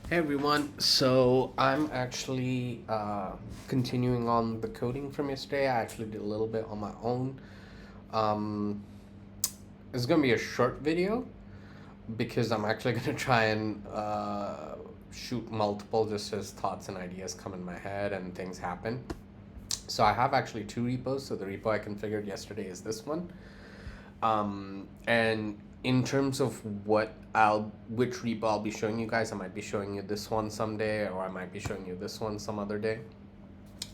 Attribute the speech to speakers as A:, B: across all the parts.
A: Hey everyone, so I'm actually continuing on the coding from yesterday. I actually did a little bit on my own. Um, it's gonna be a short video because I'm actually gonna try and shoot multiple just as thoughts and ideas come in my head and things happen. So I have actually two repos. So the repo I configured yesterday is this one. And in terms of which repo I'll be showing you guys, I might be showing you this one someday, or I might be showing you this one some other day.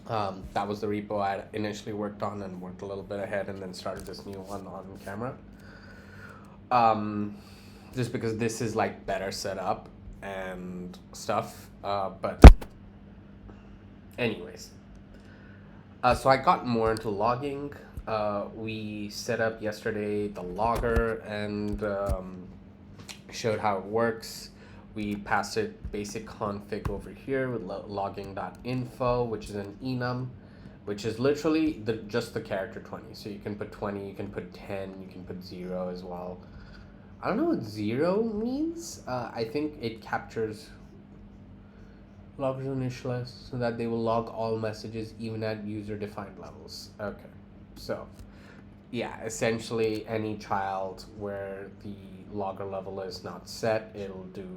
A: That was the repo I initially worked on and worked a little bit ahead, and then started this new one on camera. Um, just because this is like better set up and stuff. But anyways, so I got more into logging. We set up yesterday the logger and showed how it works. We passed it basic config over here with logging.info, which is an enum, which is literally just the character 20. So you can put 20, you can put 10, you can put 0 as well. I don't know what 0 means. I think it captures loggers initialized so that they will log all messages even at user defined levels. Okay, so yeah, essentially any child where the logger level is not set, it'll do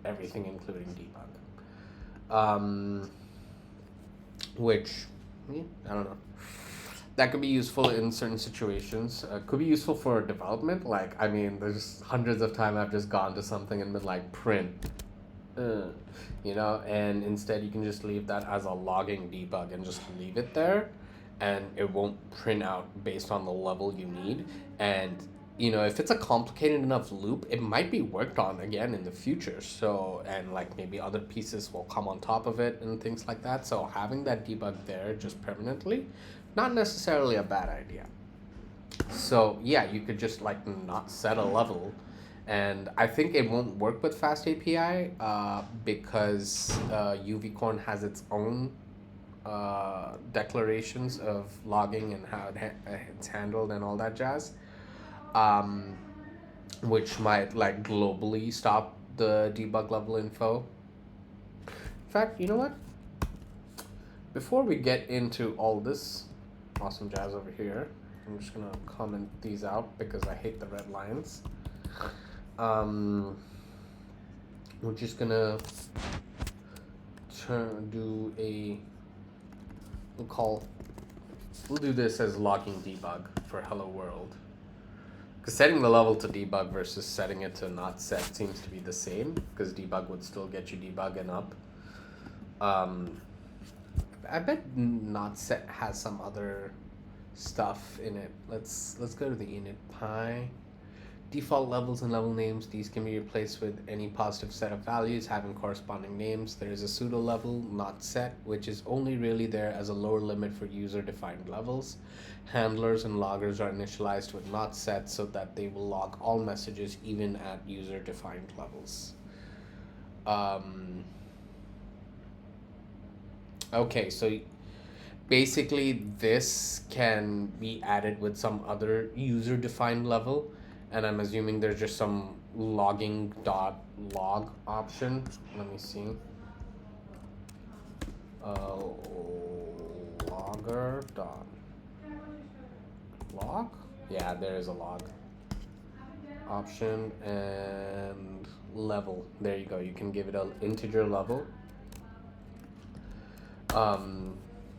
A: everything including debug. Which, yeah, I don't know. That could be useful in certain situations. Could be useful for development. Like, I mean, there's hundreds of times I've just gone to something and been like, print, uh, and instead you can just leave that as a logging debug and just leave it there, and it won't print out based on the level you need. And if it's a complicated enough loop, it might be worked on again in the future. So, and like maybe other pieces will come on top of it and things like that. So having that debug there just permanently, not necessarily a bad idea. So yeah, you could just like not set a level, and I think it won't work with FastAPI because UVcorn has its own declarations of logging and how it's handled and all that jazz, um, which might like globally stop the debug level info. In fact, you know what? Before we get into all this awesome jazz over here, I'm just gonna comment these out because I hate the red lines. We're just gonna do a we'll do this as logging debug for hello world, because setting the level to debug versus setting it to not set seems to be the same, because debug would still get you debugging up. I bet not set has some other stuff in it. Let's go to the init pi. Default levels and level names, these can be replaced with any positive set of values having corresponding names. There is a pseudo level, not set, which is only really there as a lower limit for user-defined levels. Handlers and loggers are initialized with not set so that they will log all messages even at user-defined levels. Okay, so basically this can be added with some other user-defined level, and I'm assuming there's just some logging.log option. Let me see. Logger.log. Yeah, there is a log option, and level. There you go. You can give it an integer level.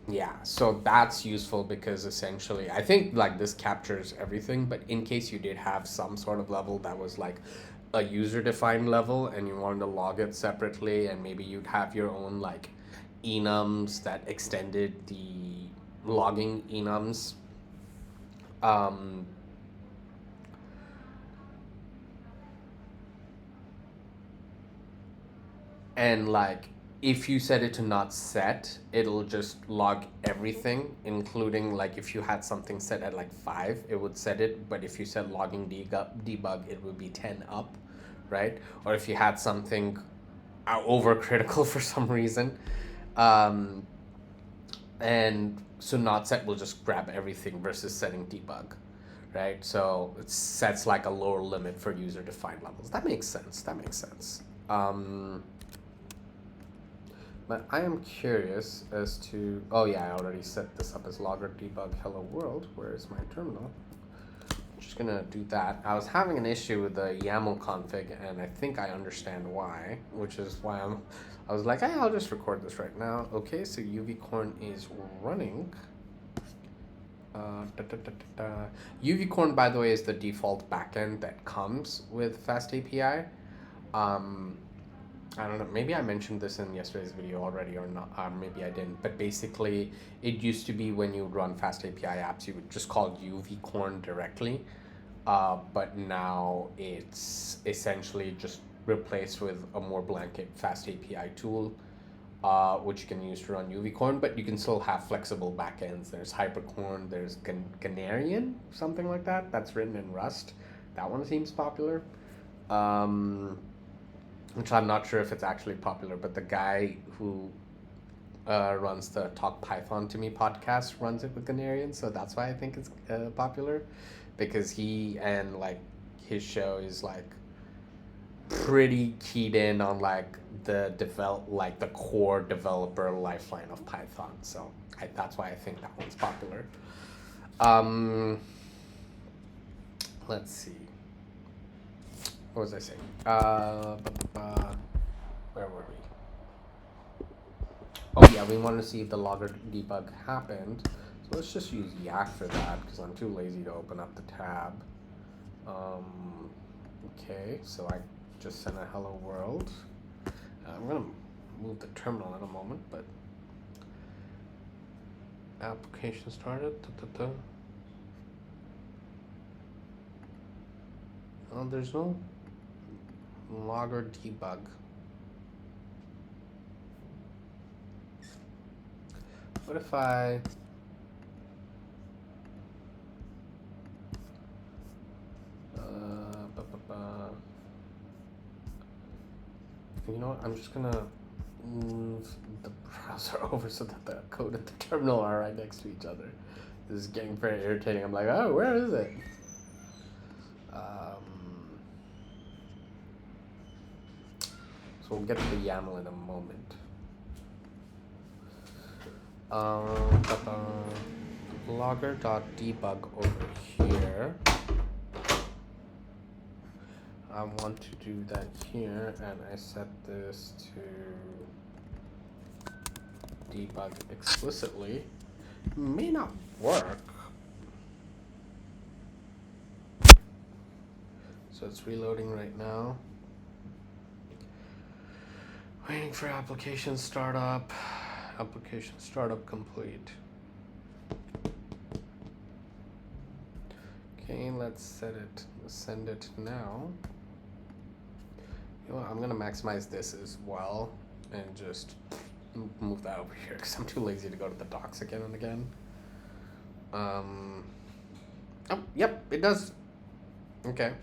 A: Yeah, so that's useful because essentially I think like this captures everything, but in case you did have some sort of level that was like a user defined level and you wanted to log it separately, and maybe you'd have your own like enums that extended the logging enums, um and like if you set it to not set, it'll just log everything, including like if you had something set at like 5, it would set it, but if you said logging debug, it would be 10 up, right? Or if you had something overcritical for some reason, um, and so not set will just grab everything versus setting debug, right? So it sets like a lower limit for user defined levels. That makes sense. Um, But I am curious as to, oh yeah, I already set this up as logger debug hello world. Where is my terminal? Just gonna do that. I was having an issue with the YAML config, and I think I understand why, which is why I was like, hey, I'll just record this right now. Okay, so UVcorn is running. UVcorn, by the way, is the default backend that comes with FastAPI. I don't know, maybe I mentioned this in yesterday's video already or not, maybe I didn't, but basically it used to be when you would run FastAPI apps, you would just call UVcorn directly, but now it's essentially just replaced with a more blanket FastAPI tool, which you can use to run UVcorn, but you can still have flexible backends. There's Hypercorn, there's Ganarian, something like that, that's written in Rust. That one seems popular. Which I'm not sure if it's actually popular, but the guy who runs the Talk Python to Me podcast runs it with Ganarian, so that's why I think it's popular, because he and like his show is like pretty keyed in on like the core developer lifeline of Python. So that's why I think that one's popular. Let's see. What was I saying? Where were we? Oh yeah, we wanted to see if the logger debug happened. So let's just use Yak for that because I'm too lazy to open up the tab. Okay, so I just sent a hello world. I'm gonna move the terminal in a moment, but application started. Oh, there's no logger debug. What if I you know what, I'm just gonna move the browser over so that the code and the terminal are right next to each other. This is getting very irritating. I'm like, oh, where is it? So we'll get to the YAML in a moment. Logger.debug over here. I want to do that here, and I set this to debug explicitly. May not work. So it's reloading right now. Waiting for application startup. Application startup complete. Okay, let's send it now. You know what, I'm gonna maximize this as well and just move that over here because I'm too lazy to go to the docs again and again. Oh, yep, it does. Okay.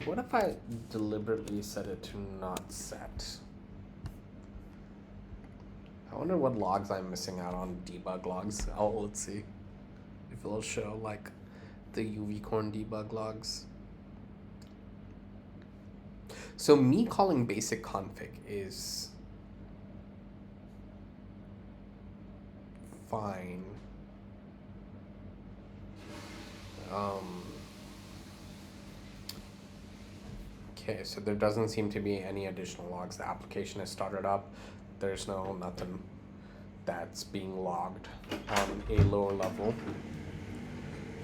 A: What if I deliberately set it to not set? I wonder what logs I'm missing out on debug logs. Oh, let's see if it'll show like the UVcorn debug logs. So me calling basic config is fine. Okay, so there doesn't seem to be any additional logs. The application has started up. There's nothing that's being logged on a lower level.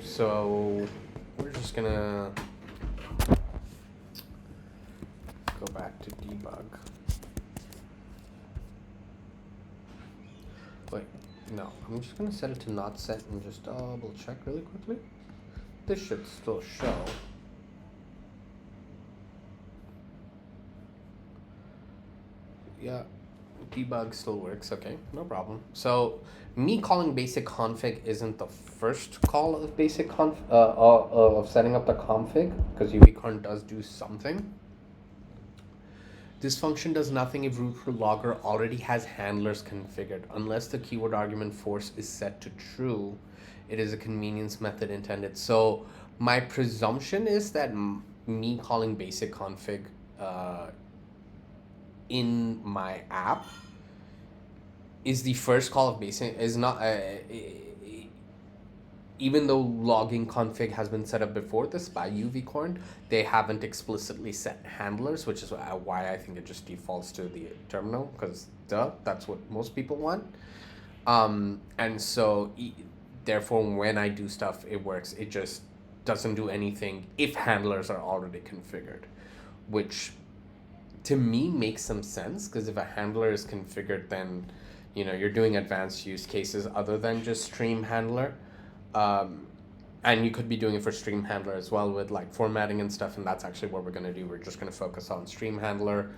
A: So we're just gonna go back to debug. Wait, no, I'm just gonna set it to not set and just double check really quickly. This should still show. Yeah, debug still works. Okay, no problem. So me calling basic config isn't the first call of basic of setting up the config, because UVcorn does do something. This function does nothing if root logger already has handlers configured. Unless the keyword argument force is set to true, it is a convenience method intended. So my presumption is that me calling basic config in my app is the first call of basic is not even though logging config has been set up before this by UVcorn, they haven't explicitly set handlers, which is why I think it just defaults to the terminal, because that's what most people want. And so therefore when I do stuff, it works. It just doesn't do anything if handlers are already configured, which to me makes some sense, because if a handler is configured, then you're doing advanced use cases other than just stream handler. And you could be doing it for stream handler as well with like formatting and stuff, and that's actually what we're going to do. We're just going to focus on stream handler,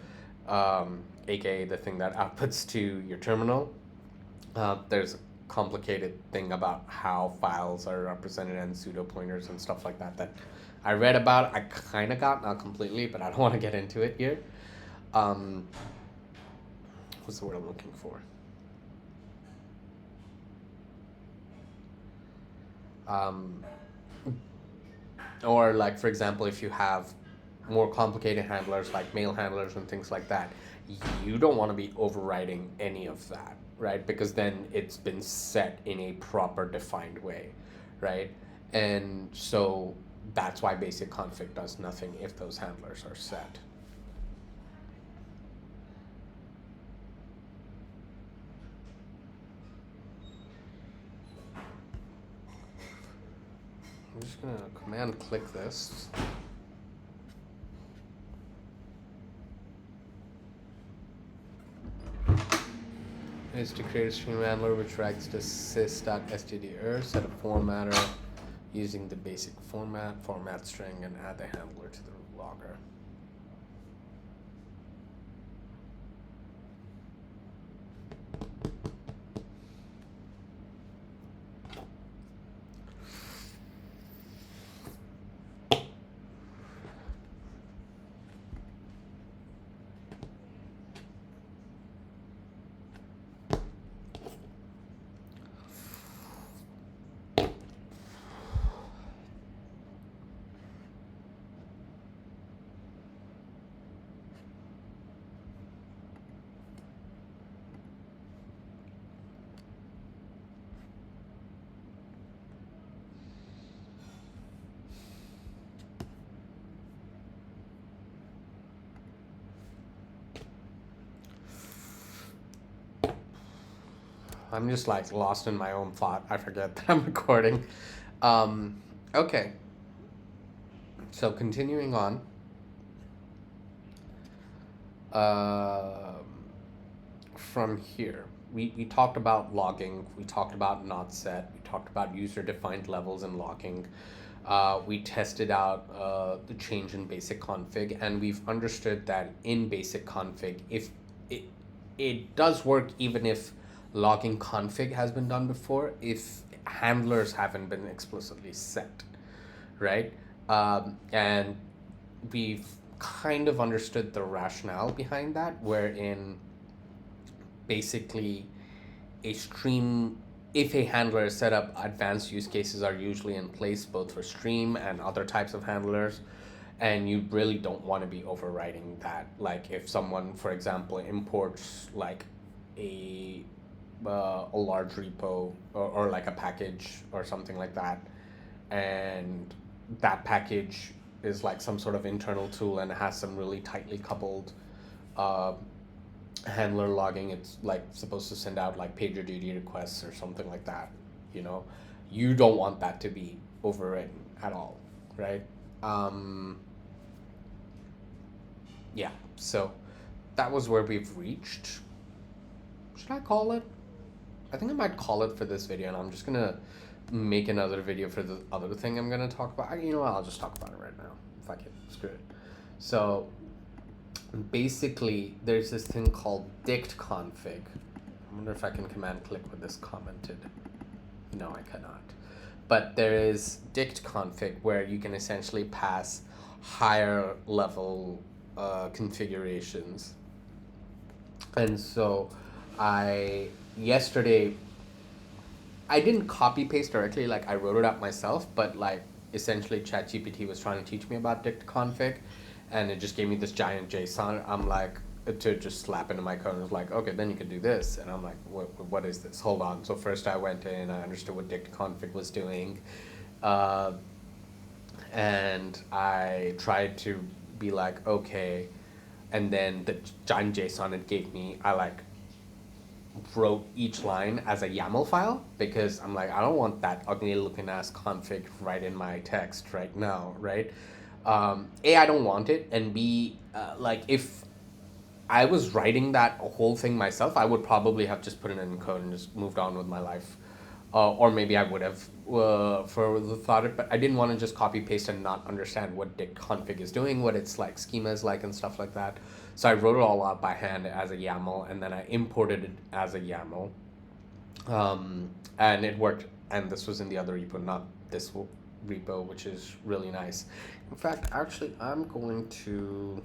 A: aka the thing that outputs to your terminal. There's a complicated thing about how files are represented and pseudo pointers and stuff like that I read about. I kind of got, not completely, but I don't want to get into it here. What's the word I'm looking for? Or like, for example, if you have more complicated handlers like mail handlers and things like that, you don't want to be overriding any of that, right? Because then it's been set in a proper defined way, right? And so that's why basic config does nothing if those handlers are set. I'm just gonna command click this. Is to create a stream handler which writes to sys.std set a formatter using the basic format string, and add the handler to the logger. I'm just like lost in my own thought. I forget that I'm recording. Okay. So continuing on. From here, we talked about logging. We talked about not set. We talked about user-defined levels and logging. We tested out the change in basic config, and we've understood that in basic config, if it does work even if logging config has been done before, if handlers haven't been explicitly set, right? And we've kind of understood the rationale behind that, wherein basically if a handler is set up, advanced use cases are usually in place both for stream and other types of handlers, and you really don't want to be overriding that. Like if someone, for example, imports like a large repo or like a package or something like that, and that package is like some sort of internal tool and has some really tightly coupled handler logging. It's like supposed to send out like PagerDuty requests or something like that. You don't want that to be overridden at all, right? Yeah, so that was where we've reached. Should I call it? I think I might call it for this video, and I'm just gonna make another video for the other thing I'm gonna talk about. You know what, I'll just talk about it right now. Fuck it, screw it. So basically there's this thing called dict config. I wonder if I can command click with this commented. No, I cannot. But there is dict config where you can essentially pass higher level configurations. And so yesterday I didn't copy paste directly, like I wrote it up myself, but like essentially ChatGPT was trying to teach me about dict config, and it just gave me this giant JSON. I'm like, to just slap into my code, and it was like, okay, then you can do this. And I'm like, what is this? Hold on. So first I went in, I understood what dict config was doing. And I tried to be like, okay, and then the giant JSON it gave me, I like wrote each line as a YAML file because I'm like, I don't want that ugly looking ass config right in my text right now, right? A, I don't want it, and B, like if I was writing that whole thing myself, I would probably have just put it in code and just moved on with my life. Or maybe I would have for the thought it, but I didn't want to just copy paste and not understand what dict config is doing, what its like schema is like and stuff like that. So I wrote it all out by hand as a YAML, and then I imported it as a YAML, and it worked. And this was in the other repo, not this repo, which is really nice. In fact, actually, I'm going to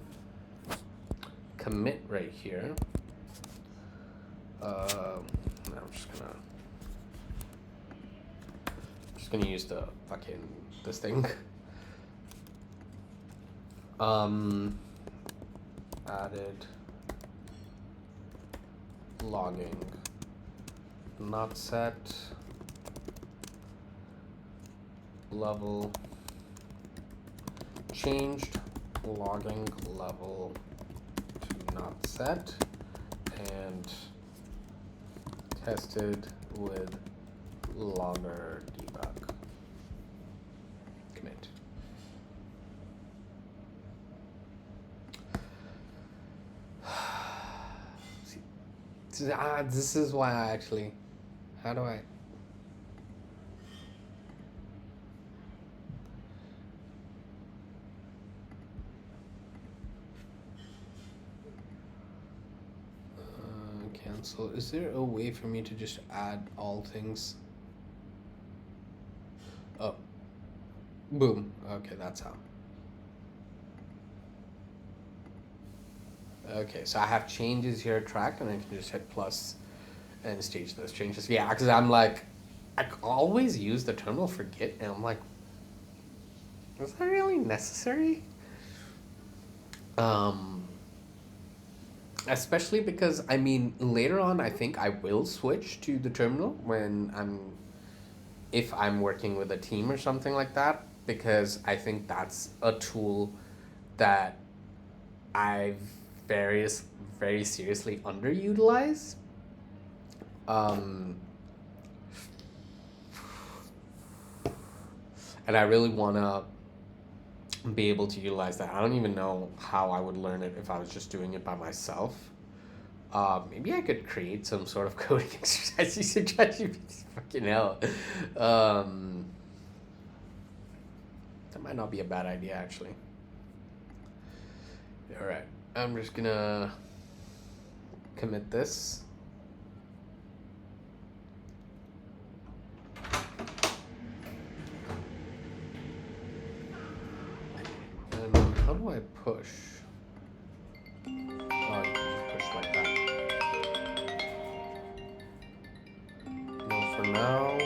A: commit right here. I'm just gonna use the fucking this thing. Added logging not set level changed logging level to not set and tested with logger debug. Commit. See, this is why I actually, how do I? Cancel. Is there a way for me to just add all things? Oh, boom. Okay, that's how. Okay, so I have changes here tracked, and I can just hit plus and stage those changes. Yeah, because I'm like, I always use the terminal for Git, and I'm like, is that really necessary? Especially because, I mean, later on, I think I will switch to the terminal if I'm working with a team or something like that, because I think that's a tool that I've very seriously underutilized. And I really want to be able to utilize that. I don't even know how I would learn it if I was just doing it by myself. Maybe I could create some sort of coding exercise using ChatGPT. Fucking hell. That might not be a bad idea, actually. All right. I'm just gonna commit this. And how do I push? Oh, I can just push like that. No for now.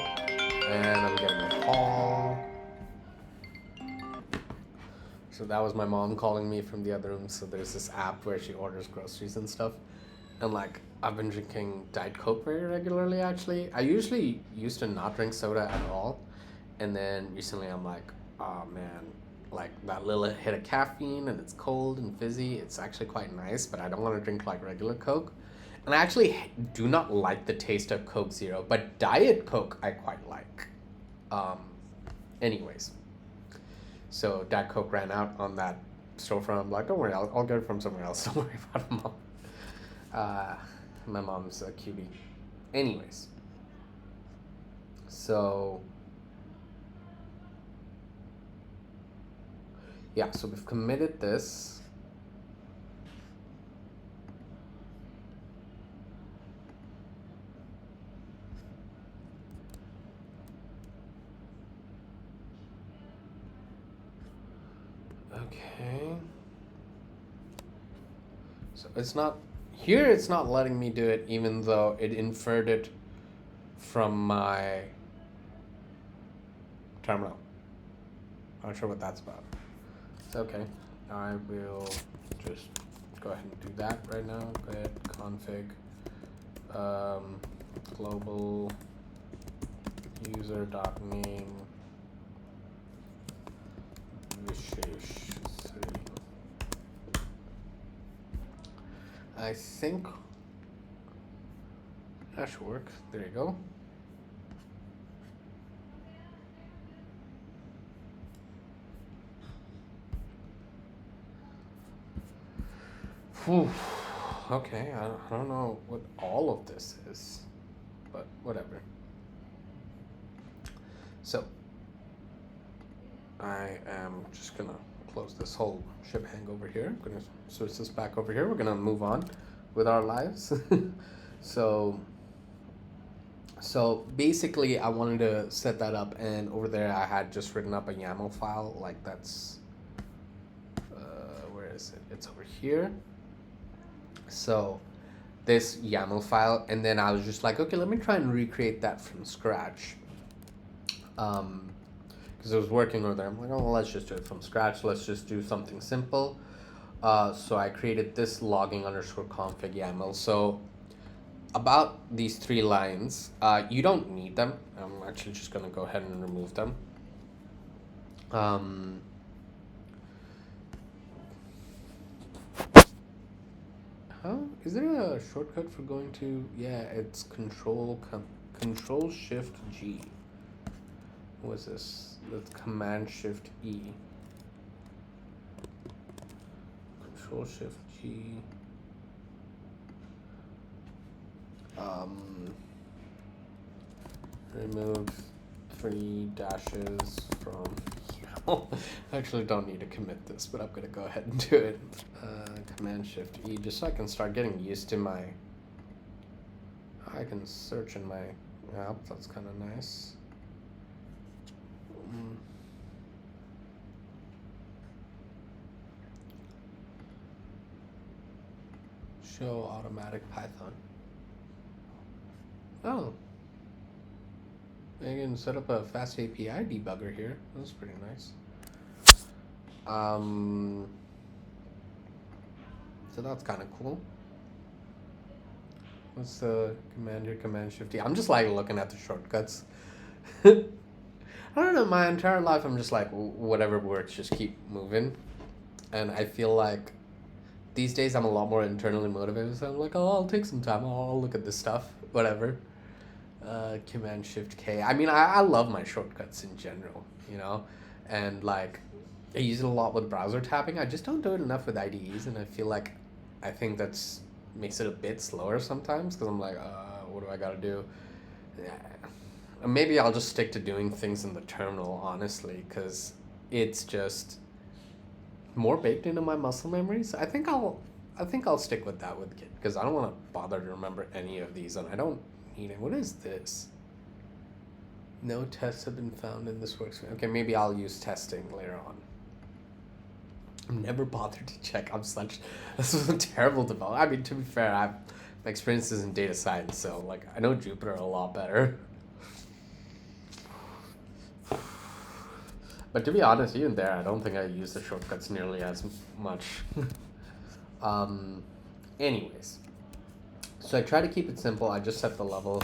A: And I'm getting a call. So that was my mom calling me from the other room. So there's this app where she orders groceries and stuff. And like, I've been drinking Diet Coke very regularly, actually. I usually used to not drink soda at all. And then recently I'm like, oh man, like that little hit of caffeine and it's cold and fizzy. It's actually quite nice, but I don't want to drink like regular Coke. And I actually do not like the taste of Coke Zero, but Diet Coke I quite like. Anyways. So Diet Coke ran out on that storefront. I'm like, don't worry, I'll get it from somewhere else. Don't worry about it, Mom. My mom's a cutie. Anyways. So, yeah, so we've committed this. Okay. So it's not, here it's not letting me do it even though it inferred it from my terminal. Not sure what that's about. It's okay. I will just go ahead and do that right now. Go ahead, config global user dot name vishesh 3. I think that should work. There you go. Whew. Okay, I don't know what all of this is, but whatever. So, I am just gonna close this whole shebang over here. I'm gonna switch this back over here. We're gonna move on with our lives. So basically I wanted to set that up, and over there I had just written up a YAML file, like that's, where is it? It's over here. So this YAML file, and then I was just like, okay, let me try and recreate that from scratch. Because it was working over there. I'm like, oh, well, let's just do it from scratch. Let's just do something simple. So I created this logging underscore config YAML. So about these 3 lines, you don't need them. I'm actually just going to go ahead and remove them. Is there a shortcut for going to? Yeah, it's Control Shift G. What is this? That's Command Shift E. Control Shift G. Remove 3 dashes from. I actually don't need to commit this, but I'm gonna go ahead and do it. Command Shift E, just so I can start getting used to my. I can search in my app. That's kind of nice. Show automatic Python. Oh. I can set up a FastAPI debugger here. That's pretty nice. So that's kind of cool. What's the command here? Command Shift D. I'm just like looking at the shortcuts. I don't know, my entire life I'm just like, whatever works, just keep moving. And I feel like these days I'm a lot more internally motivated, so I'm like, oh, I'll take some time, I'll look at this stuff, whatever. Command Shift K. I mean, I love my shortcuts in general, you know, and like I use it a lot with browser tapping. I just don't do it enough with IDEs, and I think that's makes it a bit slower sometimes, because I'm like, what do I gotta do? Yeah. Maybe I'll just stick to doing things in the terminal, honestly, because it's just more baked into my muscle memory. So I think I'll stick with that with Git, because I don't want to bother to remember any of these, and I don't need it. What is this? No tests have been found in this workspace. Okay, maybe I'll use testing later on. I'm never bothered to check. This is a terrible developer. I mean, to be fair, my experience is in data science, so like I know Jupyter a lot better. But to be honest, even there, I don't think I use the shortcuts nearly as much. Anyways, so I try to keep it simple. I just set the level.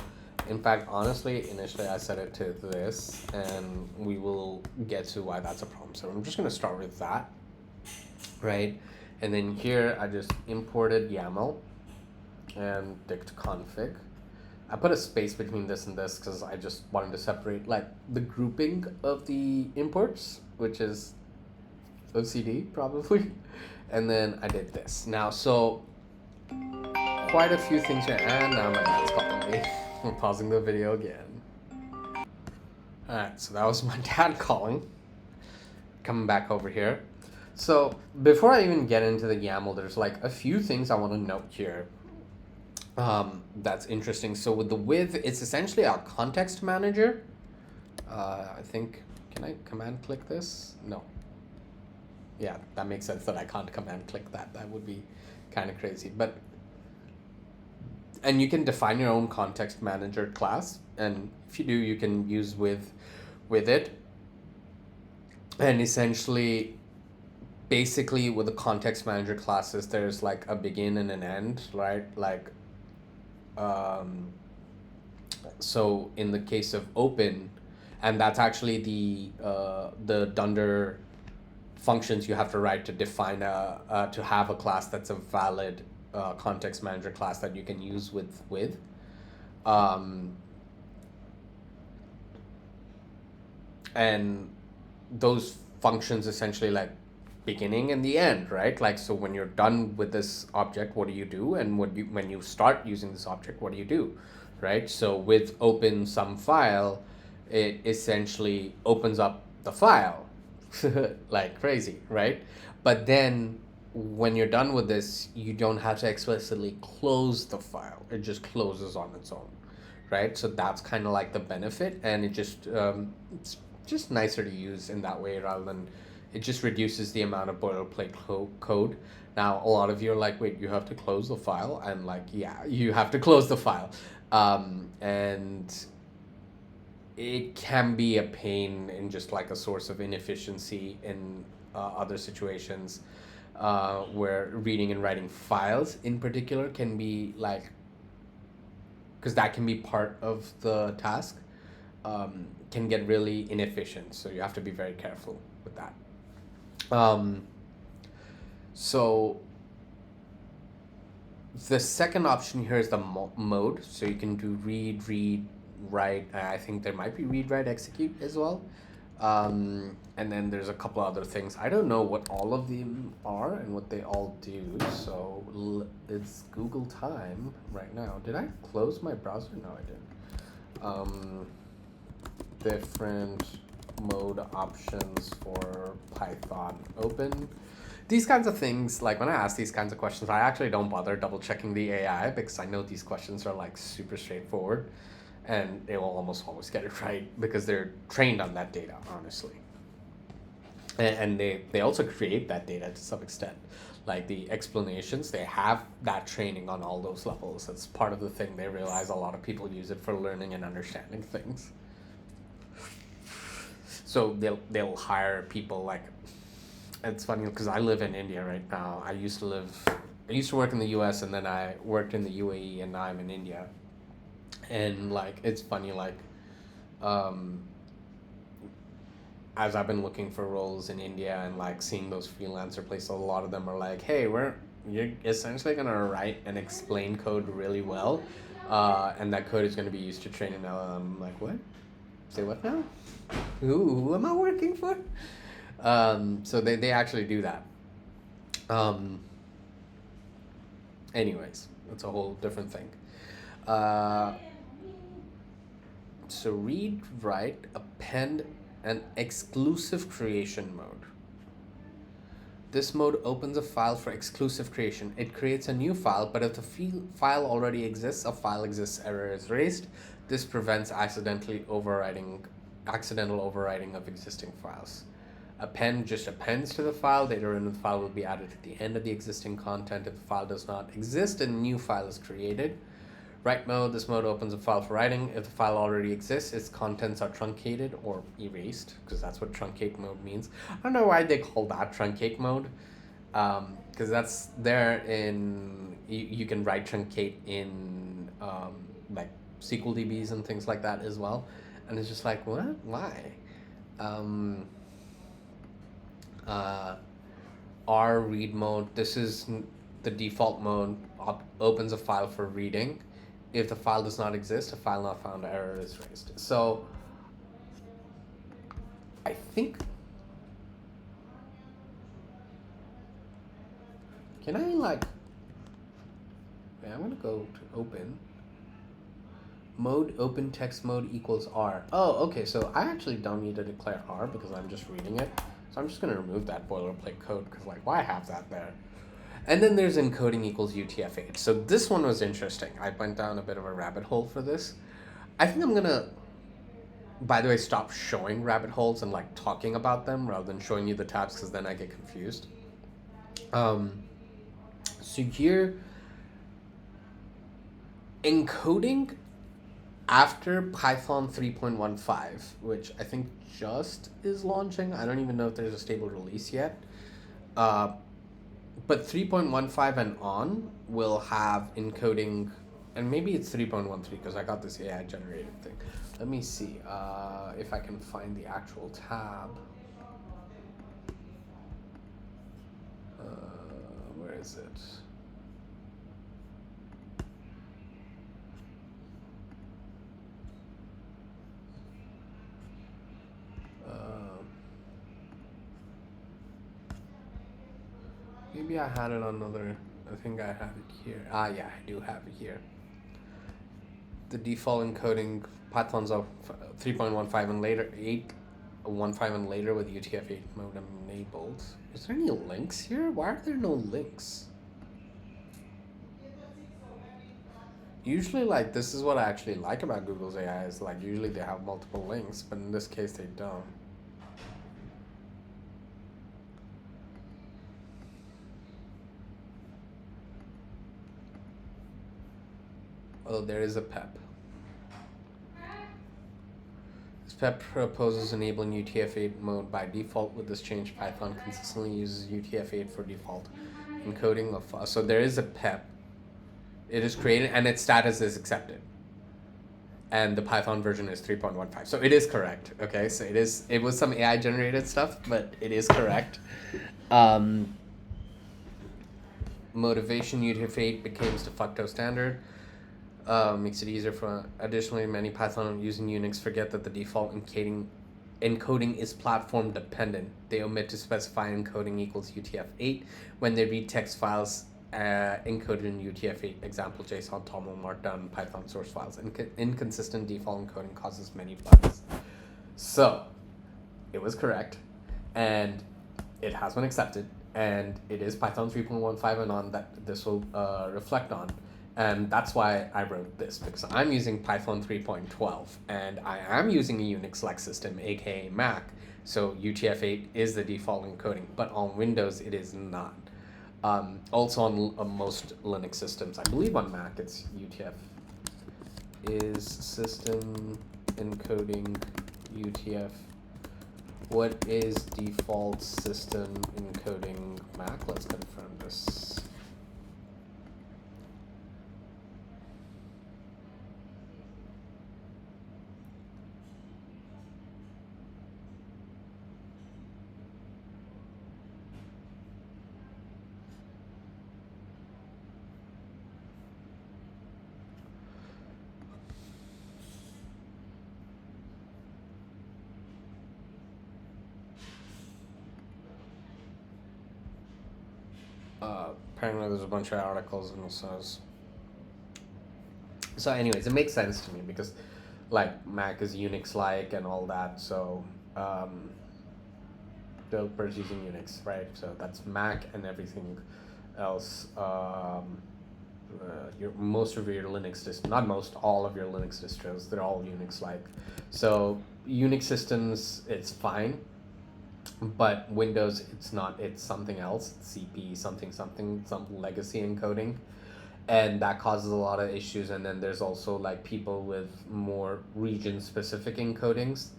A: In fact, honestly, initially I set it to this, and we will get to why that's a problem. So I'm just going to start with that, right? And then here I just imported YAML and dict config. I put a space between this and this because I just wanted to separate like the grouping of the imports, which is OCD probably. And then I did this. Now, so quite a few things here, and now my dad's calling me. I'm pausing the video again. Alright, so that was my dad calling. Coming back over here. So before I even get into the YAML, there's like a few things I want to note here. That's interesting. So with the with, it's essentially our context manager. I think, can I command click this? No. Yeah, that makes sense that I can't command click that. That would be kind of crazy. And you can define your own context manager class. And if you do, you can use with it. And essentially, basically with the context manager classes, there's like a begin and an end, right? Like, um, so in the case of open, and that's actually the dunder functions you have to write to define to have a class that's a valid context manager class that you can use with um, and those functions essentially like beginning and the end, right? Like, so when you're done with this object, what do you do? And when you start using this object, what do you do, right? So with open some file, it essentially opens up the file like crazy, right? But then when you're done with this, you don't have to explicitly close the file. It just closes on its own, right? So that's kind of like the benefit, and it just it's just nicer to use in that way rather than it just reduces the amount of boilerplate code. Now, a lot of you are like, wait, you have to close the file? And like, yeah, you have to close the file. And it can be a pain and just like a source of inefficiency in other situations where reading and writing files in particular can be like, because that can be part of the task, can get really inefficient. So you have to be very careful with that. Um, so the second option here is the mode. So you can do read, write. I think there might be read, write, execute as well. And then there's a couple other things. I don't know what all of them are and what they all do. So it's Google time right now. Did I close my browser? No, I didn't. Different mode options for Python open. These kinds of things, like when I ask these kinds of questions, I actually don't bother double checking the AI because I know these questions are like super straightforward and they will almost always get it right because they're trained on that data, honestly. And they also create that data to some extent. Like the explanations, they have that training on all those levels. That's part of the thing. They realize a lot of people use it for learning and understanding things. So they'll hire people like, it's funny because I live in India right now. I used to work in the US and then I worked in the UAE and now I'm in India. And like it's funny like um as I've been looking for roles in India and like seeing those freelancer places, a lot of them are like, hey, you're essentially gonna write and explain code really well, and that code is gonna be used to train an LLM. I'm like, what? Say what now? Who am I working for? So they actually do that. Um, anyways, that's a whole different thing. Uh, so read, write, append, and exclusive creation mode. This mode opens a file for exclusive creation. It creates a new file, but if the file already exists, a file exists error is raised. This prevents accidental overwriting of existing files. Append just appends to the file. Data in the file will be added to the end of the existing content. If the file does not exist, a new file is created. Write mode, this mode opens a file for writing. If the file already exists, its contents are truncated or erased, because that's what truncate mode means. I don't know why they call that truncate mode, because that's there in, you can write truncate in like SQL DBs and things like that as well. And it's just like, what? Why? R read mode, this is the default mode, opens a file for reading. If the file does not exist, a file not found error is raised. So I think, can I like, I'm gonna go to open. Mode open text mode equals R. Oh, okay, so I actually don't need to declare R because I'm just reading it. So I'm just gonna remove that boilerplate code because like, why have that there? And then there's encoding equals UTF-8. So this one was interesting. I went down a bit of a rabbit hole for this. I think I'm gonna, by the way, stop showing rabbit holes and like talking about them rather than showing you the tabs because then I get confused. So here, encoding after Python 3.15, which I think just is launching. I don't even know if there's a stable release yet. Uh, but 3.15 and on will have encoding, and maybe it's 3.13 because I got this AI generated thing. Let me see if I can find the actual tab. Where is it? Maybe I had it on another. I think I have it here. Yeah, I do have it here. The default encoding Python's of 3.15 and later, 8.15 and later with UTF-8 mode enabled. Is there any links here? Why are there no links? Usually, like, this is what I actually like about Google's AI is, like, usually they have multiple links, but in this case they don't. Oh, there is a PEP. This PEP proposes enabling UTF-8 mode by default. With this change, Python consistently uses UTF-8 for default encoding of. So there is a PEP. It is created and its status is accepted. And the Python version is 3.15. So it is correct. Okay, so it was some AI generated stuff, but it is correct. Motivation UTF-8 became de facto standard. Makes it easier for. Additionally, many Python using Unix forget that the default encoding is platform dependent. They omit to specify encoding equals UTF-8 when they read text files encoded in UTF-8, example JSON, TOML, Markdown, Python source files. Inconsistent default encoding causes many bugs. So, it was correct, and it has been accepted, and it is Python 3.15 and on that this will reflect on. And that's why I wrote this, because I'm using Python 3.12, and I am using a Unix-like system, aka Mac, so UTF-8 is the default encoding, but on Windows it is not. Also on most Linux systems, I believe on Mac it's UTF is system encoding UTF. What is default system encoding Mac? Let's confirm this. Apparently there's a bunch of articles and it says. So anyways, it makes sense to me because like Mac is Unix-like and all that, so developers using Unix, right? So that's Mac and everything else. Most of your Linux not most, all of your Linux distros, they're all Unix-like. So Unix systems, it's fine. But Windows, it's not. It's something else. It's CP something, some legacy encoding, and that causes a lot of issues. And then there's also like people with more region-specific encodings,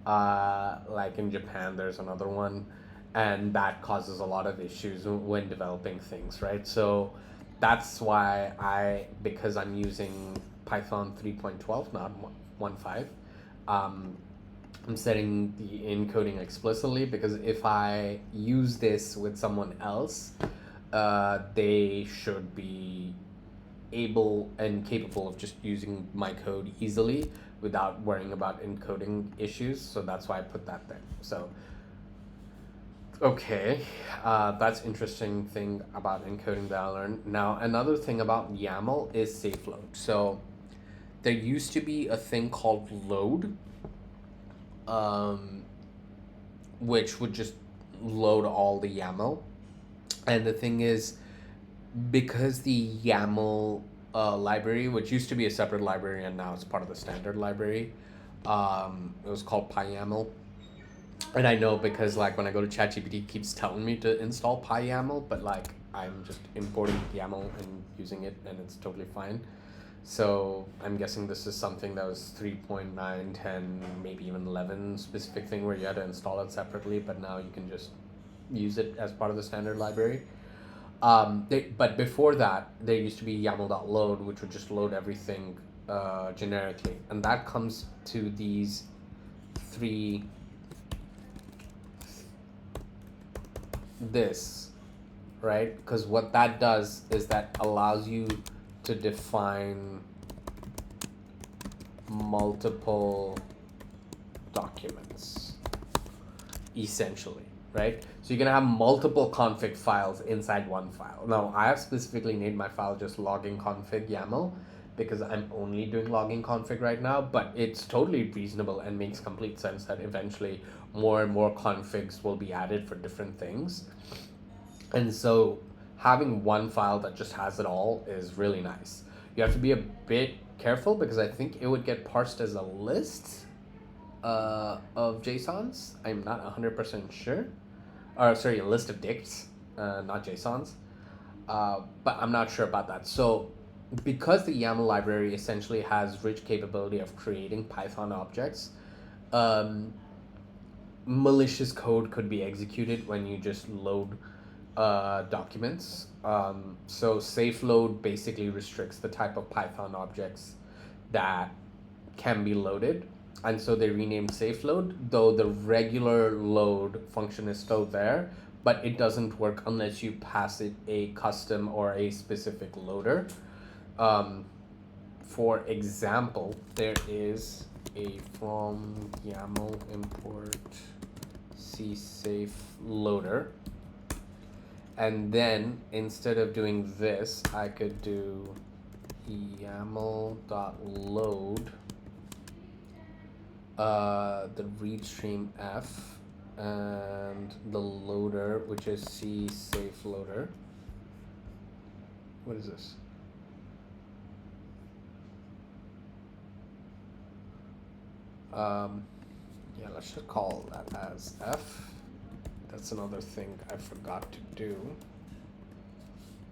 A: like in Japan, there's another one, and that causes a lot of issues when developing things, right? So that's why because I'm using Python 3.12, not 1.5. I'm setting the encoding explicitly because if I use this with someone else, they should be able and capable of just using my code easily without worrying about encoding issues. So that's why I put that there. So, okay, that's interesting thing about encoding that I learned. Now, another thing about YAML is safe load. So there used to be a thing called load, which would just load all the YAML. And the thing is, because the YAML library, which used to be a separate library and now it's part of the standard library, it was called PyYAML. And I know because like when I go to ChatGPT, it keeps telling me to install PyYAML, but like I'm just importing YAML and using it and it's totally fine. So I'm guessing this is something that was 3.9, 10, maybe even 11 specific thing where you had to install it separately, but now you can just use it as part of the standard library. But before that, there used to be YAML.load, which would just load everything generically. And that comes to these three, this, right? Because what that does is that allows you to define multiple documents, essentially, right? So you're gonna have multiple config files inside one file. Now, I have specifically named my file just logging config YAML because I'm only doing logging config right now, but it's totally reasonable and makes complete sense that eventually more and more configs will be added for different things. And so having one file that just has it all is really nice. You have to be a bit careful because I think it would get parsed as a list of JSONs. I'm not 100% sure. Or sorry, a list of dicts, not JSONs. But I'm not sure about that. So because the YAML library essentially has rich capability of creating Python objects, malicious code could be executed when you just load documents. So safe load basically restricts the type of Python objects that can be loaded. And so they renamed safe load, though the regular load function is still there, but it doesn't work unless you pass it a custom or a specific loader. For example, there is a from YAML import csafe loader. And then instead of doing this, I could do YAML.load the read stream f and the loader, which is csafe loader. What is this? Yeah, let's just call that as f. That's another thing I forgot to do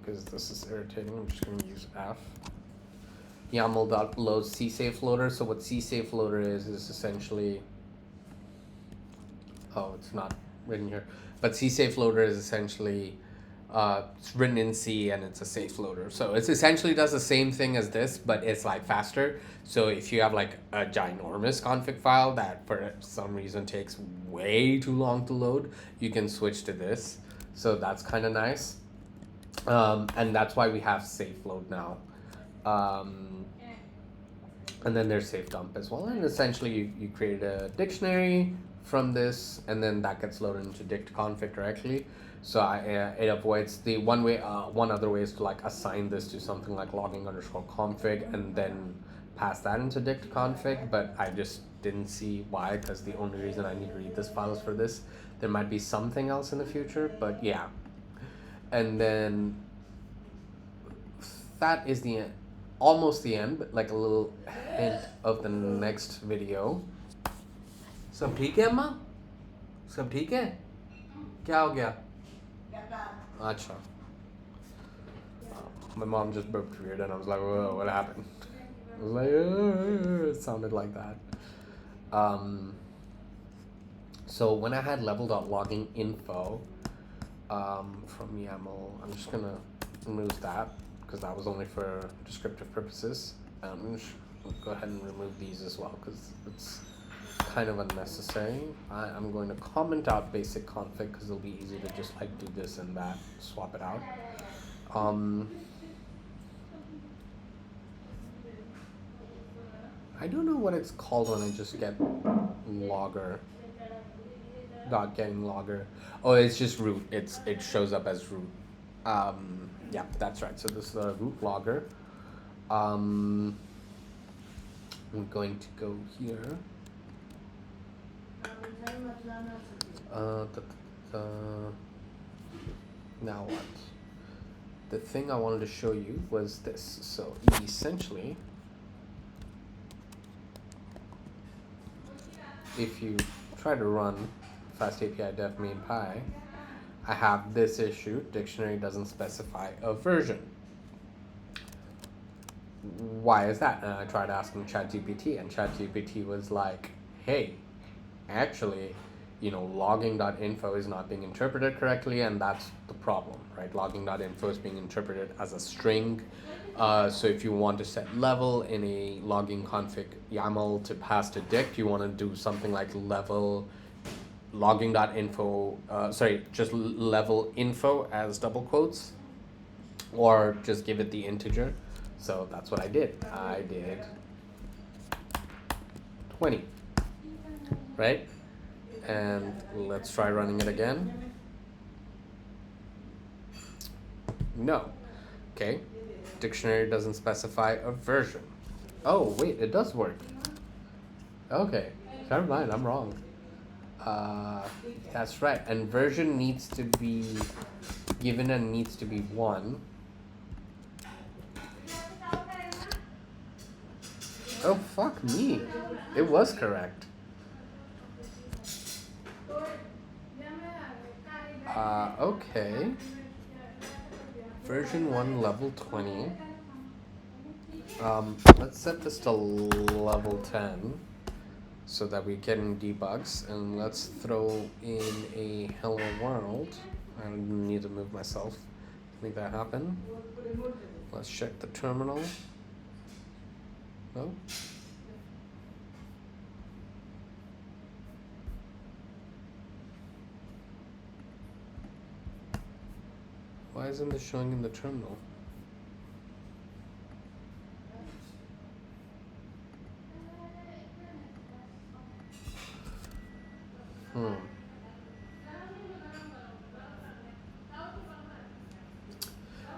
A: because this is irritating. I'm just going to use f. YAML.load csafe loader. So what csafe loader is essentially, oh, it's not written here, but csafe loader is essentially it's written in C and it's a safe loader. So it essentially does the same thing as this, but it's like faster. So if you have like a ginormous config file that for some reason takes way too long to load, you can switch to this. So that's kind of nice. And that's why we have safe load now. And then there's safe dump as well. And essentially you create a dictionary from this, and then that gets loaded into dict config directly. So it avoids the one other way is to like assign this to something like logging_config and then pass that into dict config, but I just didn't see why, because the only reason I need to read this file is for this. There might be something else in the future, but yeah. And then that is the end, almost the end, but like a little hint of the next video. सब ठीक है अम्मा? सब ठीक है? क्या हो गया? अच्छा. My mom just burped weird and I was like, whoa, what happened? I was like, it sounded like that. So when I had level.logging info from YAML, I'm just going to remove that because that was only for descriptive purposes. I'm just going to go ahead and remove these as well because it's kind of unnecessary. I'm going to comment out basic config because it'll be easy to just like do this and that, swap it out. I don't know what it's called when I just get logger. Dot getting logger. Oh, it's just root. It shows up as root. Yeah, that's right. So this is the root logger. I'm going to go here. Now what? The thing I wanted to show you was this. So essentially, if you try to run FastAPI dev main py, I have this issue. Dictionary doesn't specify a version. why is that? And I tried asking ChatGPT, and ChatGPT was like, hey, actually, logging.info is not being interpreted correctly, and that's the problem, right? Logging.info is being interpreted as a string. So if you want to set level in a logging config YAML to pass to dict, you want to do something like level logging.info, just level info as double quotes, or just give it the integer. So that's what I did. I did 20, right? And let's try running it again. No. Okay. Dictionary doesn't specify a version. Oh, wait, it does work. Okay. Never mind, I'm wrong. That's right. And version needs to be given and needs to be 1. Oh, fuck me. It was correct. Okay. Version 1, level 20. Let's set this to level 10 so that we get in debugs, and let's throw in a hello world. I need to move myself to make that happen. Let's check the terminal. No? Why isn't this showing in the terminal?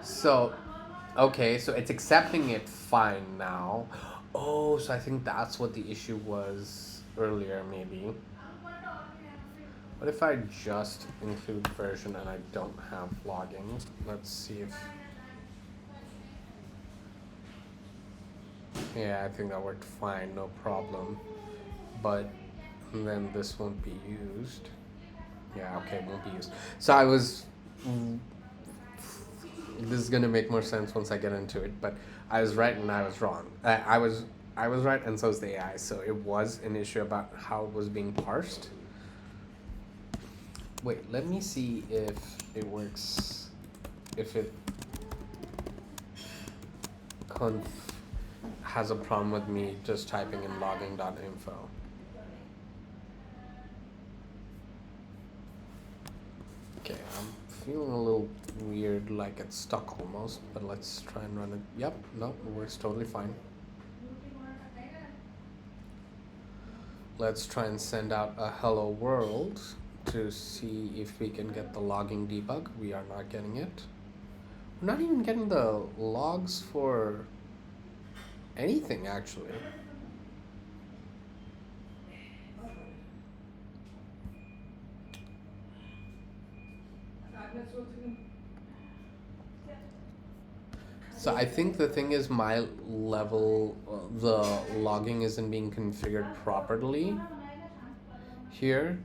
A: So, okay, so it's accepting it fine now. Oh, so I think that's what the issue was earlier, maybe. What if I just include version and I don't have logging? Let's see if... Yeah, I think that worked fine, no problem. But then this won't be used. Yeah, okay, it won't be used. So I was... This is gonna make more sense once I get into it, but I was right and I was wrong. I was right, and so is the AI. So it was an issue about how it was being parsed. Wait, let me see if it works. If it has a problem with me just typing in logging.info. Okay, I'm feeling a little weird, like it's stuck almost, but let's try and run it. Yep, no, it works totally fine. Let's try and send out a hello world to see if we can get the logging debug. We are not getting it. We're not even getting the logs for anything, actually. So I think the thing is my level, the logging isn't being configured properly here.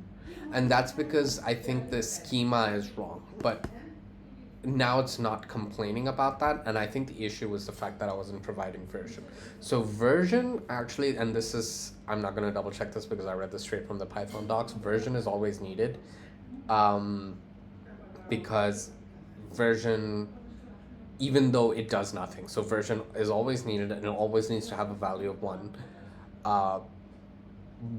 A: And that's because I think the schema is wrong. But now it's not complaining about that, and I think the issue was the fact that I wasn't providing version. So version actually, and this is, I'm not going to double check this because I read this straight from the Python docs, version is always needed because version, even though it does nothing, so version is always needed and it always needs to have a value of 1,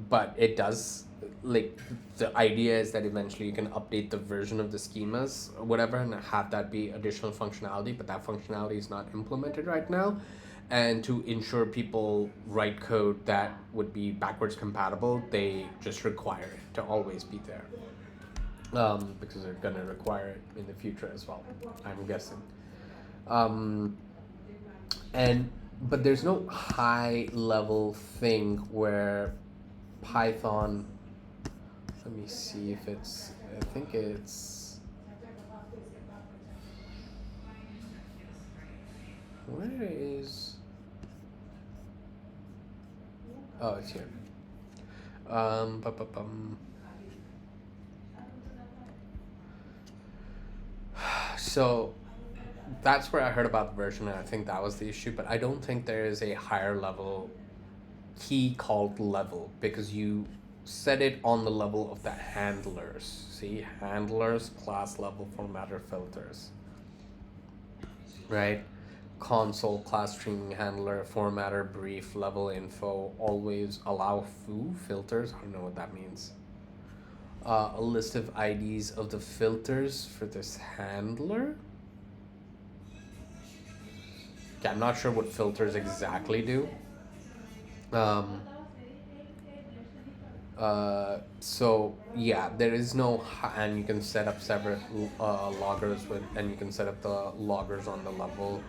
A: but it does, like, the idea is that eventually you can update the version of the schemas or whatever and have that be additional functionality, but that functionality is not implemented right now. And to ensure people write code that would be backwards compatible, they just require it to always be there, because they're going to require it in the future as well, I'm guessing. But there's no high level thing where Python, let me see if it's, I think it's, where is, oh, it's here. So That's where I heard about the version, and I think that was the issue. But I don't think there is a higher level key called level, because you set it on the level of the handlers. See, handlers, class level formatter filters, right? Console, class streaming handler, formatter, brief, level info, always allow foo filters. I don't know what that means. A list of IDs of the filters for this handler. Okay, I'm not sure what filters exactly do. Um, so yeah, there is no, and you can set up separate loggers with, and you can set up the loggers on the level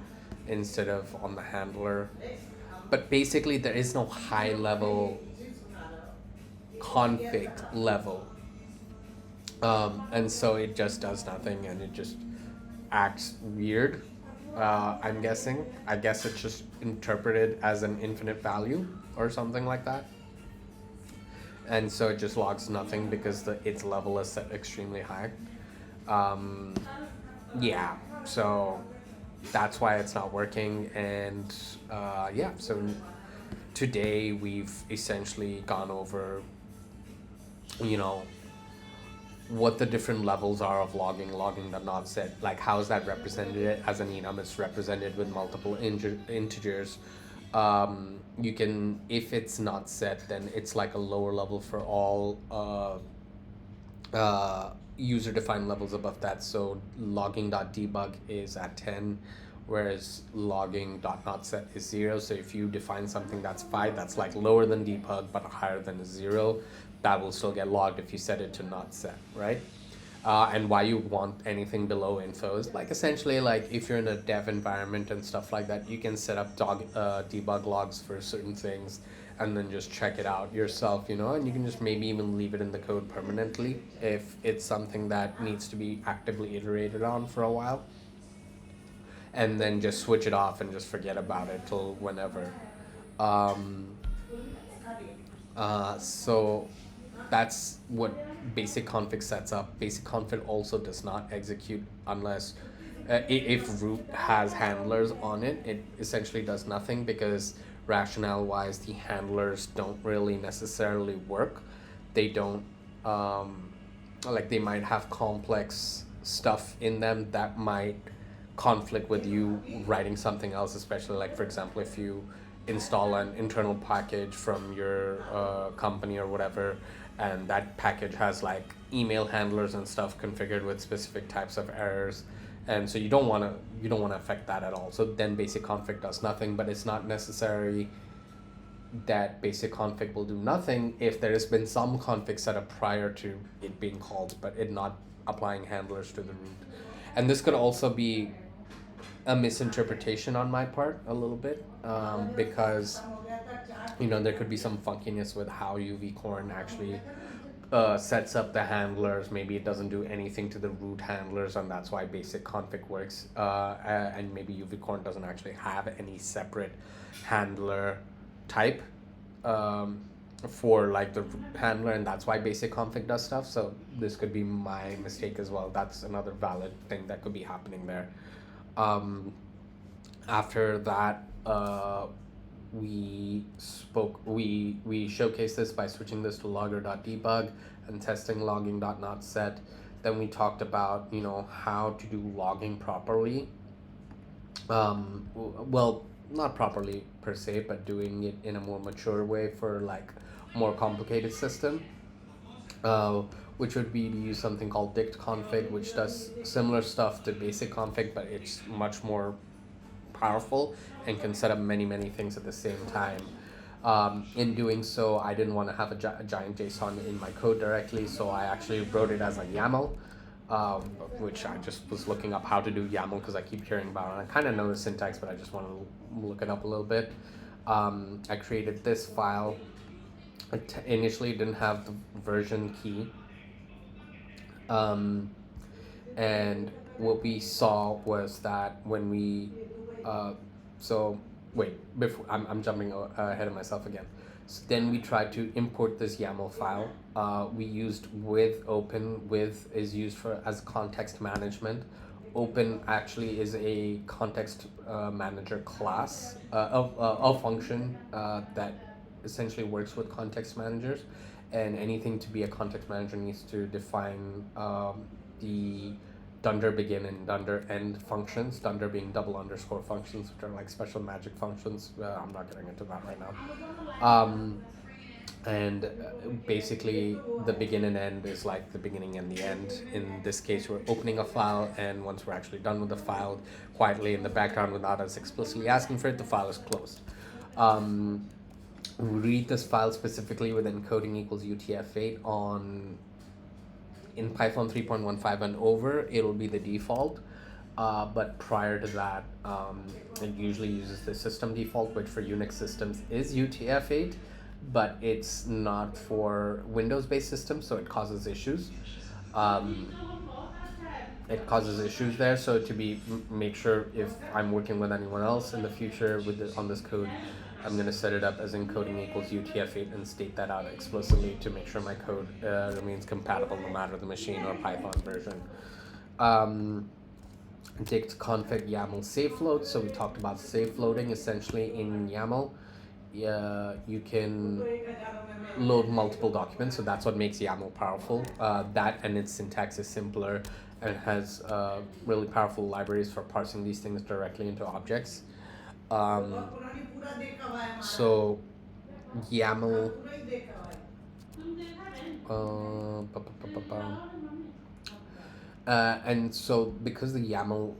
A: instead of on the handler. But basically, there is no high level config level, and so it just does nothing, and it just acts weird. I'm guessing. I guess it's just interpreted as an infinite value or something like that. And so it just logs nothing because its level is set extremely high. Um, yeah, so that's why it's not working. And yeah, so today we've essentially gone over, you know, what the different levels are of logging that not set. Like, how is that represented as an enum? It's represented with multiple integers. You can, if it's not set, then it's like a lower level for all user defined levels above that. So logging.debug is at 10, whereas logging.notset is 0. So if you define something that's 5, that's like lower than debug but higher than 0, that will still get logged if you set it to not set, right? And why you want anything below info is like essentially like if you're in a dev environment and stuff like that, you can set up debug logs for certain things and then just check it out yourself, and you can just maybe even leave it in the code permanently if it's something that needs to be actively iterated on for a while, and then just switch it off and just forget about it till whenever. Um, so that's what basic config sets up. Basic config also does not execute unless if root has handlers on it. It essentially does nothing because rationale wise the handlers don't really necessarily work. They don't like they might have complex stuff in them that might conflict with you writing something else, especially like for example if you install an internal package from your company or whatever, and that package has like email handlers and stuff configured with specific types of errors, and so you don't want to affect that at all. So then basic config does nothing, but it's not necessary that basic config will do nothing if there has been some config set up prior to it being called, but it not applying handlers to the root. And this could also be a misinterpretation on my part a little bit, because there could be some funkiness with how UVcorn actually sets up the handlers. Maybe it doesn't do anything to the root handlers, and that's why basic config works, and maybe UVcorn doesn't actually have any separate handler type for like the root handler, and that's why basic config does stuff. So this could be my mistake as well. That's another valid thing that could be happening there. After that, we showcased this by switching this to logger.debug and testing logging.notset. Then we talked about how to do logging properly. Well, not properly per se, but doing it in a more mature way for like more complicated system, which would be to use something called dict config, which does similar stuff to basic config, but it's much more powerful and can set up many things at the same time. In doing so, I didn't want to have a giant JSON in my code directly, so I actually wrote it as a YAML, which I just was looking up how to do YAML because I keep hearing about it. I kind of know the syntax, but I just want to look it up a little bit. I created this file. It initially didn't have the version key. And what we saw was that when we, before I'm jumping ahead of myself again. So then we tried to import this YAML file. We used with open. With is used as context management open actually is a context manager class, a function that essentially works with context managers, and anything to be a context manager needs to define the dunder begin and dunder end functions. Dunder being double underscore functions, which are like special magic functions. I'm not getting into that right now. And basically the begin and end is like the beginning and the end. In this case, we're opening a file, and once we're actually done with the file, quietly in the background without us explicitly asking for it, the file is closed. um, we read this file specifically with encoding equals utf-8 on in Python 3.15 and over. It'll be the default. But prior to that, it usually uses the system default, which for Unix systems is UTF-8, but it's not for Windows-based systems, so it causes issues. Um, it causes issues there. So to make sure if I'm working with anyone else in the future on this code, I'm going to set it up as encoding equals UTF-8 and state that out explicitly to make sure my code remains compatible no matter the machine or Python version. Dict config YAML safe load. So we talked about safe loading. Essentially in YAML, you can load multiple documents, so that's what makes YAML powerful. That and its syntax is simpler and has really powerful libraries for parsing these things directly into objects. So YAML and so because the YAML,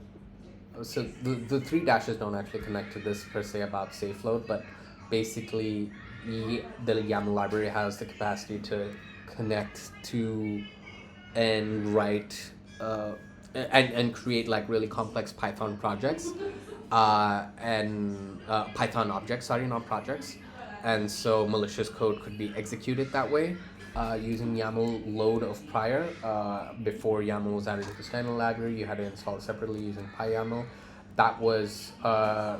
A: so the three dashes don't actually connect to this per se about safe load, but basically the YAML library has the capacity to connect to and write and create like really complex Python projects and Python objects, sorry, not projects. And so malicious code could be executed that way using YAML load of prior. Before YAML was added to the standard library, you had to install it separately using PyYAML. That was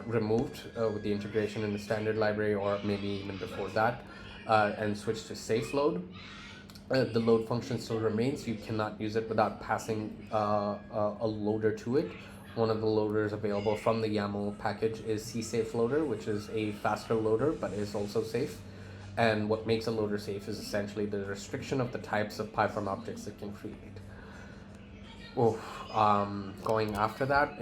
A: removed with the integration in the standard library, or maybe even before that, and switched to safe load. The load function still remains. You cannot use it without passing a loader to it. One of the loaders available from the YAML package is csafe loader, which is a faster loader but is also safe. And what makes a loader safe is essentially the restriction of the types of Python objects it can create. Going after that,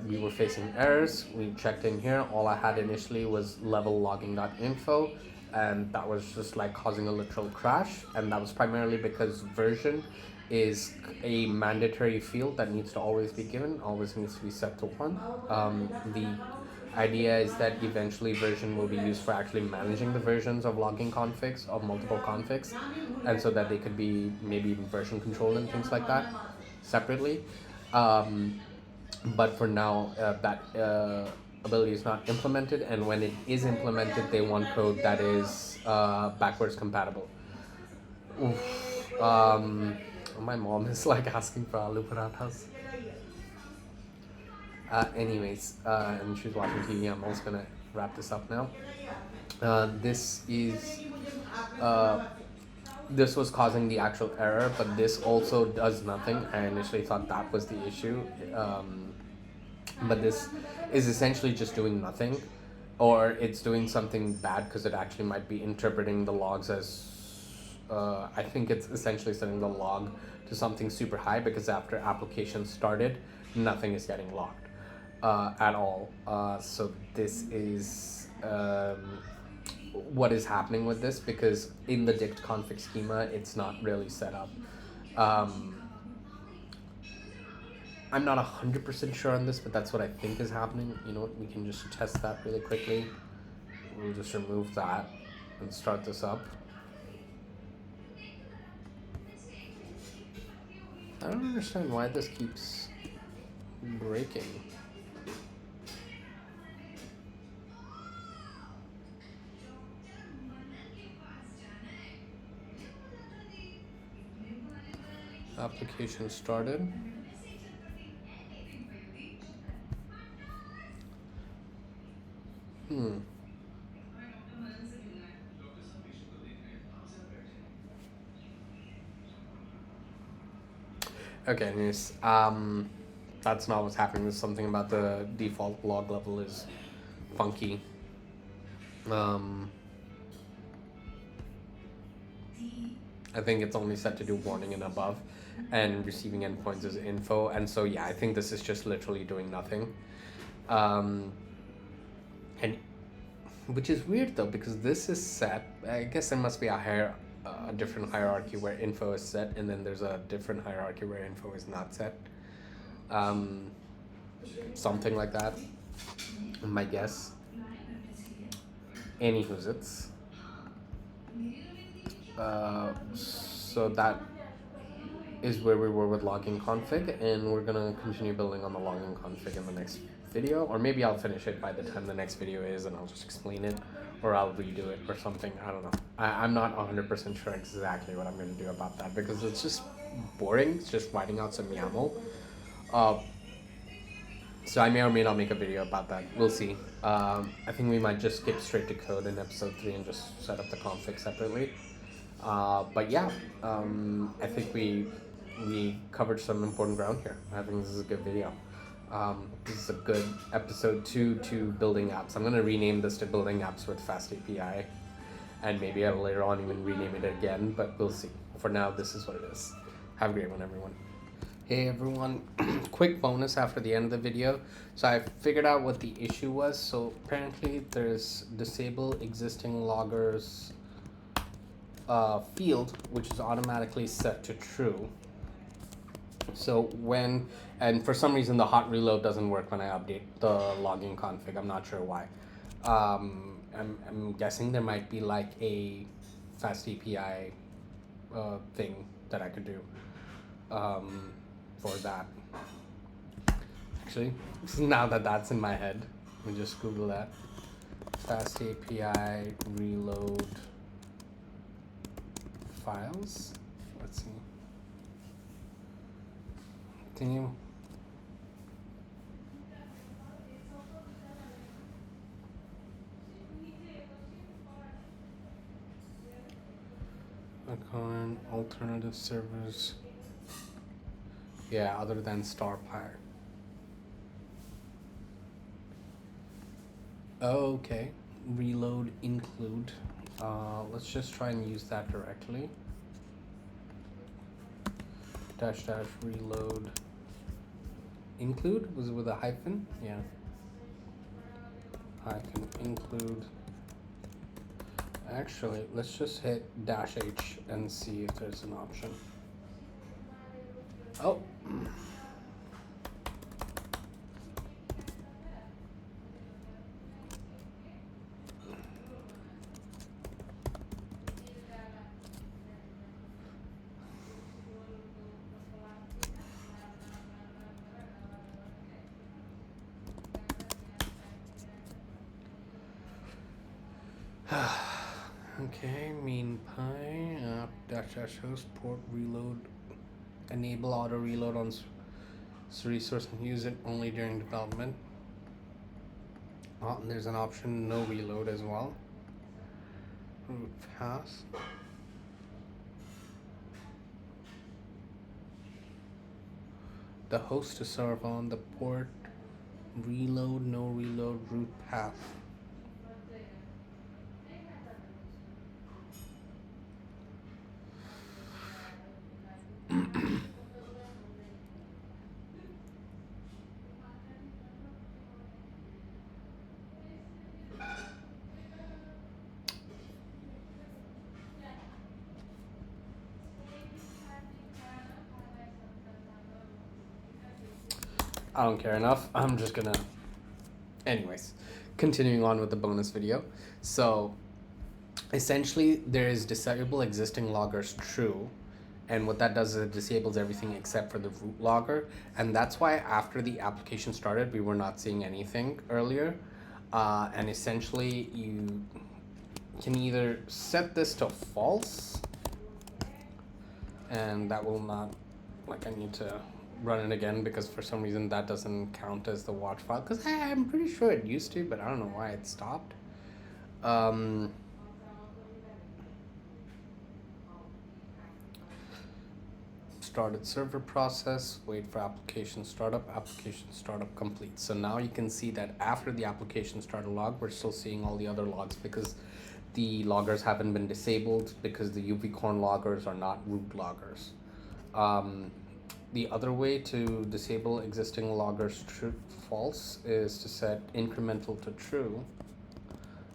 A: we were facing errors. We checked in here. All I had initially was level logging.info, and that was just like causing a literal crash. And that was primarily because version is a mandatory field that needs to always be given, always needs to be set to 1. The idea is that eventually version will be used for actually managing the versions of logging configs, of multiple configs, and so that they could be maybe even version controlled and things like that separately. But for now, that ability is not implemented, and when it is implemented, they want code that is backwards compatible. Oof. My mom is like asking for aloo parathas. Anyways, and she's watching TV. I'm also gonna wrap this up now. This is this was causing the actual error, but this also does nothing. I initially thought that was the issue, but this is essentially just doing nothing, or it's doing something bad because it actually might be interpreting the logs as I think it's essentially setting the log to something super high, because after application started, nothing is getting logged at all. So this is what is happening with this, because in the dict config schema, it's not really set up. I'm not 100% sure on this, but that's what I think is happening. You know what, we can just test that really quickly. We'll just remove that and start this up. I don't understand why this keeps breaking. Application started. Okay, anyways, That's not what's happening. There's something about the default log level is funky. Um, I think it's only set to do warning and above, and receiving endpoints is info. And so yeah, I think this is just literally doing nothing. And which is weird though, because this is set. I guess there must be a different hierarchy where info is set, and then there's a different hierarchy where info is not set. Um, Something like that. My guess. Anywho's it's. So that is where we were with logging config, and we're gonna continue building on the logging config in the next video, or maybe I'll finish it by the time the next video is and I'll just explain it, or I'll redo it or something. I don't know. I'm not 100% sure exactly what I'm gonna do about that because it's just boring. It's just writing out some YAML. So I may or may not make a video about that. We'll see. I think we might just skip straight to code in episode 3 and just set up the config separately. But yeah, I think we covered some important ground here. I think this is a good video. This is a good episode 2 to building apps. I'm gonna rename this to building apps with FastAPI, and maybe I'll later on even rename it again, but we'll see. For now, this is what it is. Have a great one, everyone. Hey everyone, quick bonus after the end of the video. So I figured out what the issue was. So apparently there's disable existing loggers field, which is automatically set to true. So and for some reason the hot reload doesn't work when I update the logging config. I'm not sure why. I'm guessing there might be like a FastAPI thing that I could do for that. Actually, now that that's in my head, let me just Google that. FastAPI reload files. Let's see. Continue. Account alternative servers. Yeah, other than StarPire. Okay. Reload include. Let's just try and use that directly. Dash reload include, was it with a hyphen? Yeah. Hyphen include. Actually, let's just hit -H and see if there's an option. Oh. Okay, mean pi --host port reload, enable auto reload on resource and use it only during development. And there's an option no reload as well. Root path. The host to serve on the port, reload, no reload, root path. I don't care enough. I'm just gonna... Anyways, continuing on with the bonus video. So, essentially, there is disable existing loggers true. And what that does is it disables everything except for the root logger. And that's why after the application started, we were not seeing anything earlier. And essentially, you can either set this to false. And that will not... Like, I need to run it again because for some reason that doesn't count as the watch file, because I'm pretty sure it used to, but I don't know why it stopped. started server process, wait for application startup complete. So now you can see that after the application started log, we're still seeing all the other logs because the loggers haven't been disabled because the UVcorn loggers are not root loggers. The other way to disable existing loggers false is to set incremental to true.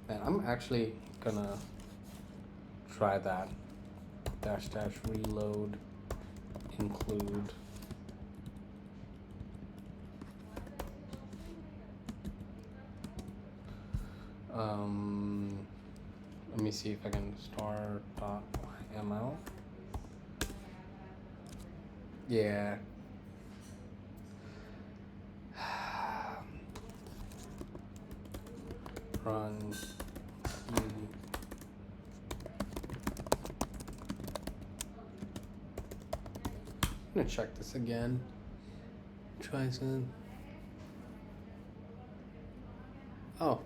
A: And I'm actually gonna try that. -- reload include let me see if I can star.yml. Yeah. Run I'm gonna check this again. Try some. Oh.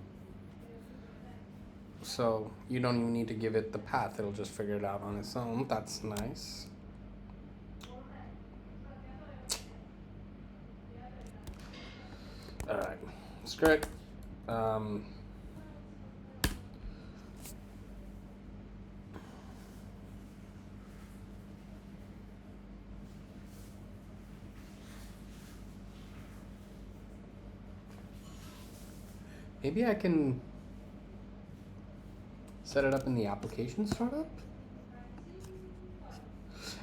A: So you don't even need to give it the path, it'll just figure it out on its own. That's nice. Alright, it's great. Maybe I can set it up in the application startup?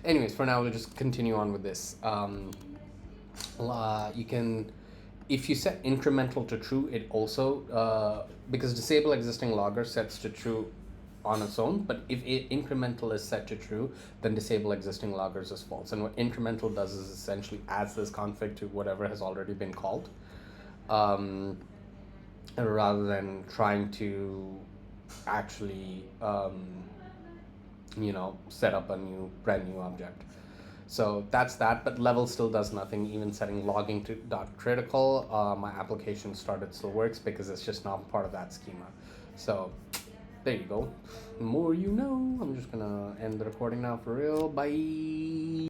A: Anyways, for now, we'll just continue on with this. You can, if you set incremental to true, it also, because disable existing logger sets to true on its own, but if incremental is set to true, then disable existing loggers is false. And what incremental does is essentially adds this config to whatever has already been called, rather than trying to actually set up a brand new object. So that's that, but level still does nothing. Even setting logging to .critical, my application started still works because it's just not part of that schema. So there you go. The more you know. I'm just gonna end the recording now for real. Bye.